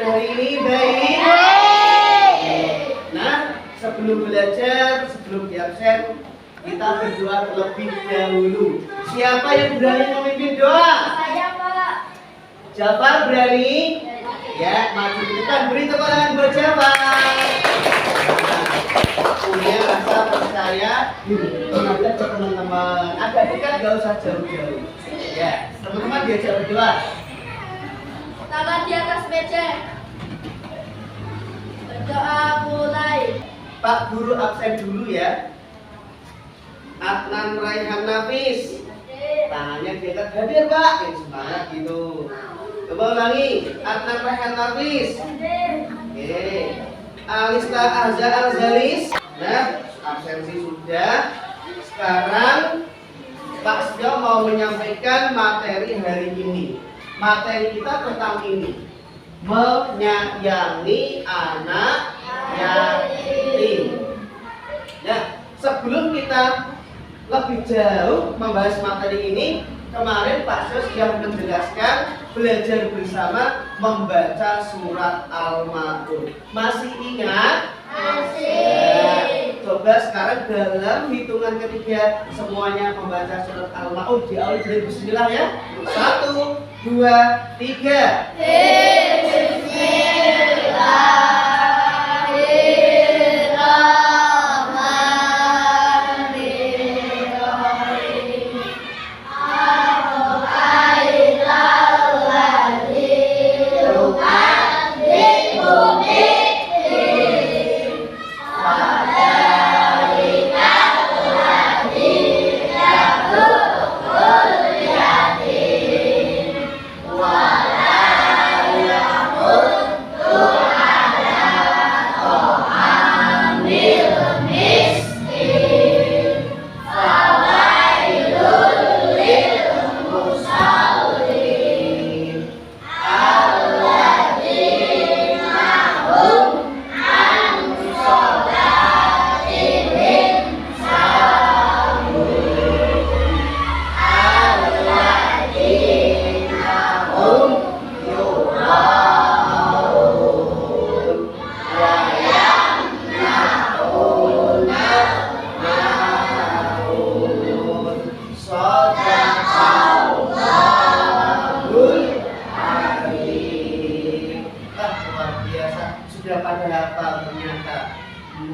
hari ini baik? Nah, sebelum belajar, sebelum di absen, kita berdoa terlebih dahulu. Siapa yang berani memimpin doa? Saya, Pak. Jafar berani? Ya, maju ke depan. Beri tepuk tangan buat Jafar. Punya rasa percaya mengajak ke teman-teman. Agak dekat, gak usah jauh-jauh. Ya, teman-teman diajak berdoa. Tangan di atas meja. Berdoa mulai. Pak Guru absen dulu ya. Adnan Raihan Nafis. Tangannya diangkat, hadir Pak. Semangat gitu. Coba ulangi. Adnan Raihan Nafis. Oke. Alista Azza Alzalis. Nah, absensi sudah. Sekarang Pak Sio mau menyampaikan materi hari ini. Materi kita tentang ini. Menyayangi anak yatim. Nah, sebelum kita lebih jauh membahas materi ini, kemarin Pak Sio sudah menjelaskan belajar bersama membaca surat Al-Ma'un. Masih ingat? Masih. Coba sekarang dalam hitungan ketiga semuanya membaca surat Al-Ma'un. Diawali dari bismillah ya. 1, 2, 3.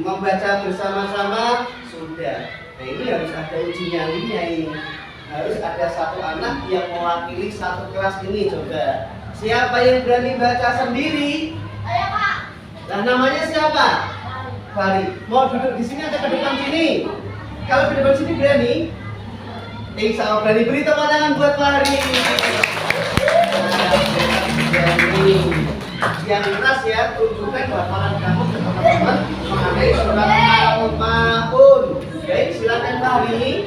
Membaca bersama-sama sudah. Nah, ini harus ada uji nyalinya ini. Harus ada satu anak yang mewakili satu kelas ini. Coba. Siapa yang berani baca sendiri? Ayo, Pak. Nah, namanya siapa? Fari. Mau duduk di sini atau ke depan sini? Kalau ke depan sini berani? Insya Allah berani. Beri tepuk tangan buat Fari. Yang keras ya, tunjukkan hafalan kamu ke teman-teman mengenai surat Al-Ma'un. Baik, silakan Fahri.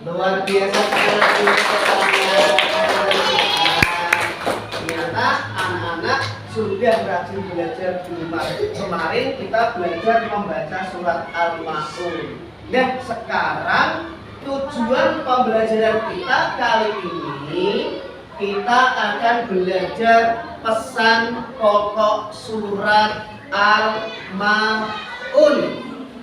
Luar biasa ternyata anak-anak sudah rajin belajar di rumah. Kemarin kita belajar membaca surat Al-Ma'un. Nah, sekarang tujuan pembelajaran kita kali ini kita akan belajar pesan pokok surat Al-Ma'un.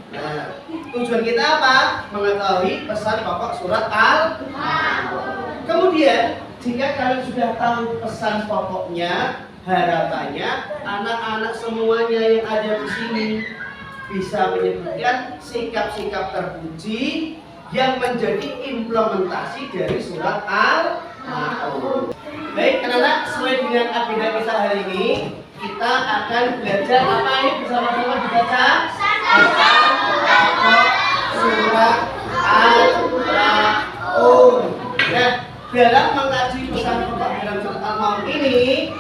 Nah, tujuan kita apa? Mengetahui pesan pokok surat Al-Ma'un. Kemudian, jika kalian sudah tahu pesan pokoknya, harapannya anak-anak semuanya yang ada di sini bisa menyebutkan sikap-sikap terpuji yang menjadi implementasi dari surat Al-Ma'un. Baik, anak-anak, sesuai dengan agenda kita hari ini, kita akan belajar apa ini bersama-sama dibaca? Pesan pokok surat Al-Ma'un. Nah, dalam mengkaji pesan pokok dalam surat Al-Ma'un ini,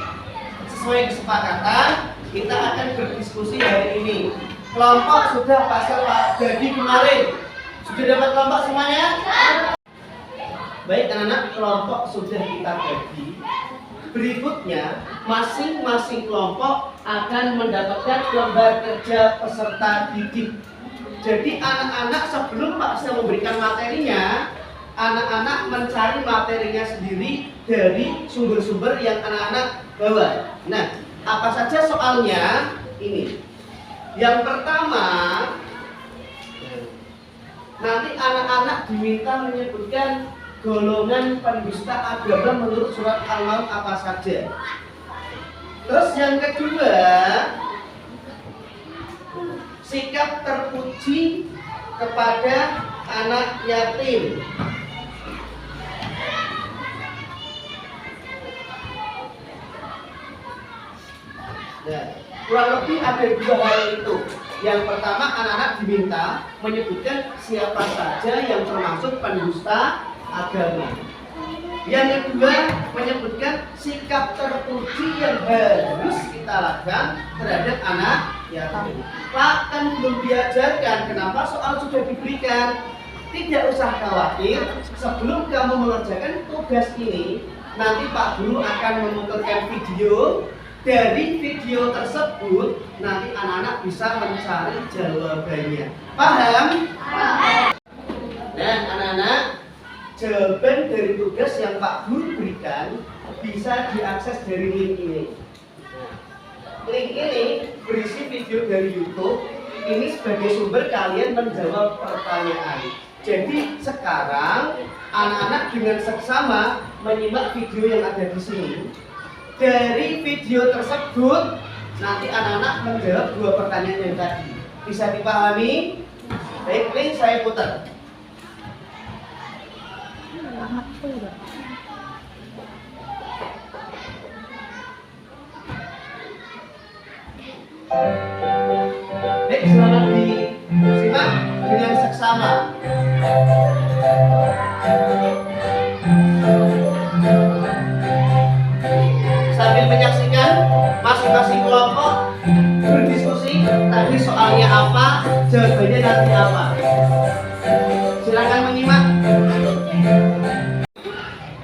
sesuai kesepakatan, kita akan berdiskusi hari ini. Kelompok sudah pasal Pak Dadi kemarin Sudah dapat kelompok semuanya? Baik anak-anak, kelompok sudah kita bagi. Berikutnya, masing-masing kelompok akan mendapatkan lembar kerja peserta didik. Jadi anak-anak sebelum Pak Sel memberikan materinya, anak-anak mencari materinya sendiri dari sumber-sumber yang anak-anak bawa. Nah, apa saja soalnya? Ini. Yang pertama, nanti anak-anak diminta menyebutkan golongan pendusta agama menurut surat Al-Maun apa saja. Terus yang kedua, sikap terpuji kepada anak yatim. Nah, kurang lebih ada dua hal itu. Yang pertama, anak-anak diminta menyebutkan siapa saja yang termasuk pendusta agama. Yang kedua, menyebutkan sikap terpuji yang harus kita lakukan terhadap anak yatim. Pak, kan belum diajarkan, kenapa soal sudah diberikan? Tidak usah khawatir, sebelum kamu mengerjakan tugas ini, nanti Pak Guru akan memutarkan video. Dari video tersebut, nanti anak-anak bisa mencari jawabannya. Paham? Paham. Nah, anak-anak, jawaban dari tugas yang Pak Guru berikan bisa diakses dari link ini. Link ini berisi video dari YouTube. Ini sebagai sumber kalian menjawab pertanyaan. Jadi sekarang anak-anak dengan seksama menyimak video yang ada di sini. Dari video tersebut nanti anak-anak menjawab dua pertanyaan yang tadi. Bisa dipahami? Baik, link saya putar. Baik, selamat disimak dengan seksama. Sambil menyaksikan masing-masing kelompok berdiskusi, tadi soalnya apa, jawabannya nanti apa. Silakan menyimak.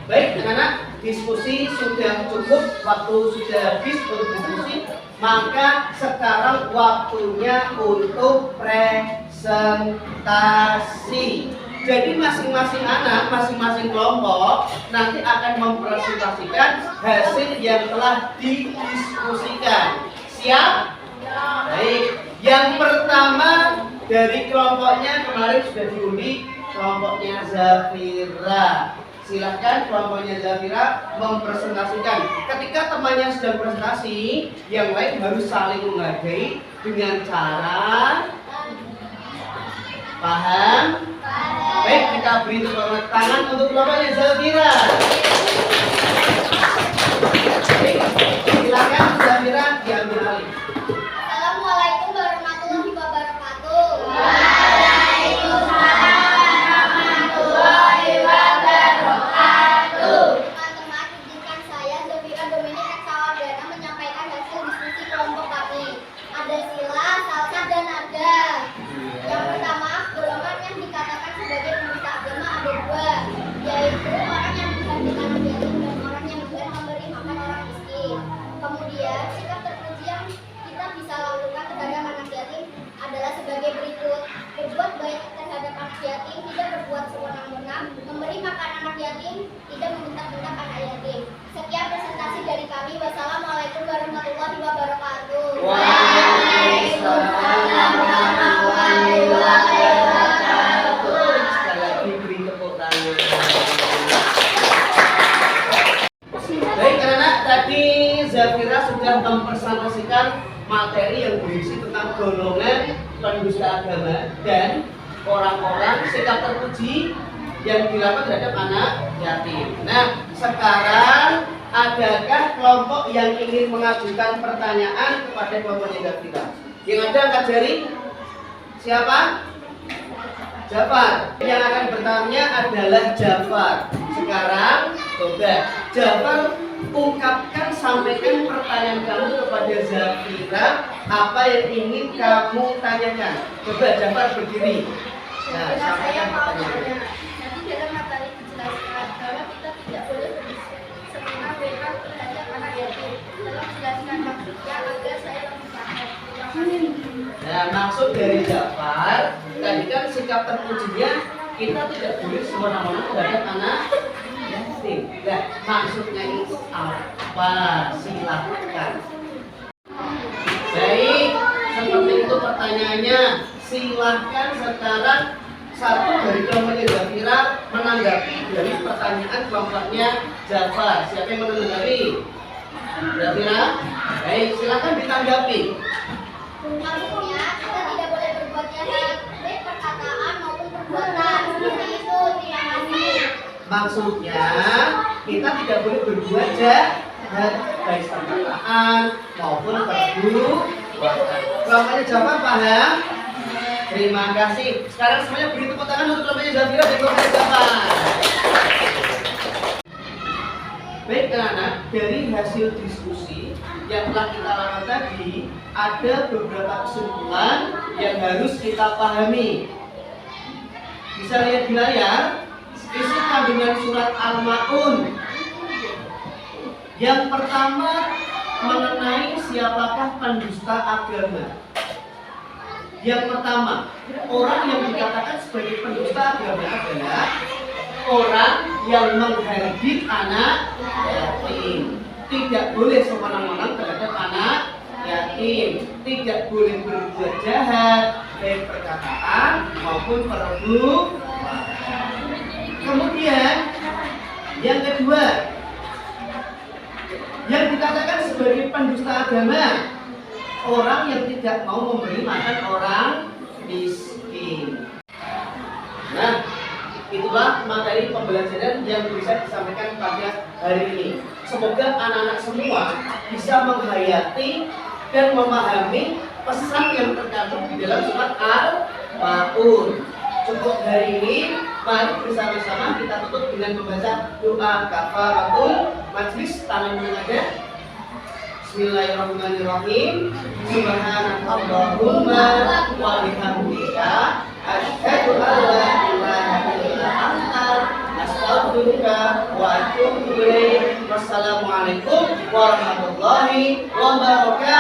Baik, anak-anak, diskusi sudah cukup, waktu sudah habis untuk diskusi, maka sekarang waktunya untuk presentasi. Jadi masing-masing anak, masing-masing kelompok nanti akan mempresentasikan hasil yang telah didiskusikan. Siap? Baik. Yang pertama dari kelompoknya kemarin sudah diundi, kelompoknya Zafira. Silahkan kelompoknya Zafira mempresentasikan. Ketika temannya sedang presentasi, yang lain harus saling menghargai dengan cara paham? Baik, kita beri tepuk tangan untuk kelompoknya Zafira. Baik, silakan Zafira diambil alih. Assalamualaikum warahmatullahi wabarakatuh. Waalaikumsalam warahmatullahi wabarakatuh. Teman-teman, izinkan saya Zafira Dominik Eksawardana menyampaikan hasil diskusi kelompok kami. Ada sila, salsa, dan nada. Yang pertama, golongan yang dikatakan sebagai penista agama ada dua, yaitu orang yang menggantikan anak yatim dan orang yang enggan memberi makan orang miskin. Kemudian, sikap terpuji yang kita bisa lakukan terhadap anak yatim adalah sebagai berikut: berbuat baik terhadap anak yatim, tidak berbuat sewenang-wenang, memberi makan anak yatim, tidak membentak-bentak anak yatim. Sekian presentasi dari kami. Wassalamualaikum warahmatullahi wabarakatuh. Waalaikumsalam warahmatullahi wabarakatuh. Sekali lagi beri tepuk tangan. Baik anak-anak, tadi Zafira sudah mempresentasikan materi yang berisi tentang golongan pendusta agama dan orang-orang sikap terpuji yang dilakukan terhadap anak yatim. Nah, sekarang adakah kelompok yang ingin mengajukan pertanyaan kepada kelompoknya Zafira? Yang ada angkat jari. Siapa? Jafar. Yang akan bertanya adalah Jafar. Sekarang coba Jafar ungkapkan, sampaikan pertanyaan kamu kepada Zafira. Apa yang ingin kamu tanyakan? Coba Jafar berdiri. Nah, sampaikan Nah, maksud dari Jafar tadi kan sikap terpujinya kita tidak boleh semena-mena terhadap anak yatim. Nah, maksudnya itu apa? Silakan. Baik, seperti itu pertanyaannya. Silahkan sekarang satu dari kelompoknya Zafira menanggapi dari pertanyaan kelompoknya Jafar. Siapa yang menanggapi? Zafira? Baik, silakan ditanggapi. Maksudnya kita tidak boleh berbuat jahat, baik perkataan maupun perbuatan. Seperti itu. Terima kasih. Maksudnya kita tidak boleh berbuat jahat baik perkataan maupun perbuatan. Kelompoknya Jafar paham? Terima kasih. Sekarang semuanya beri tepuk tangan untuk kelompoknya Zafira dan kelompoknya Jafar. Baik anak-anak, dari hasil diskusi yang telah kita lakukan tadi, ada beberapa kesimpulan yang harus kita pahami. Bisa lihat di layar isi kandungan surat Al-Ma'un. Yang pertama mengenai siapakah pendusta agama. Yang pertama, orang yang dikatakan sebagai pendusta agama adalah orang yang menghardik anak yatim. Tidak boleh semena-mena terhadap anak yatim. Tidak boleh berbuat jahat baik perkataan maupun perbuatan. Kemudian yang kedua, yang dikatakan sebagai pendusta agama, orang yang tidak mau memberi makan orang miskin. Nah, itulah materi pembelajaran yang bisa disampaikan pada hari ini. Semoga anak-anak semua bisa menghayati dan memahami pesan yang terkandung di dalam surat Al-Ma'un. Cukup hari ini, mari bersama-sama kita tutup dengan membaca doa kafaratul majlis. Tangan menghadap. Bismillahirrahmanirrahim. Subhanakallahumma wa bihamdika asyhadu an la ilaha illa anta astaghfiruka wa atubu ilaik. Wassalamualaikum warahmatullahi wabarakatuh.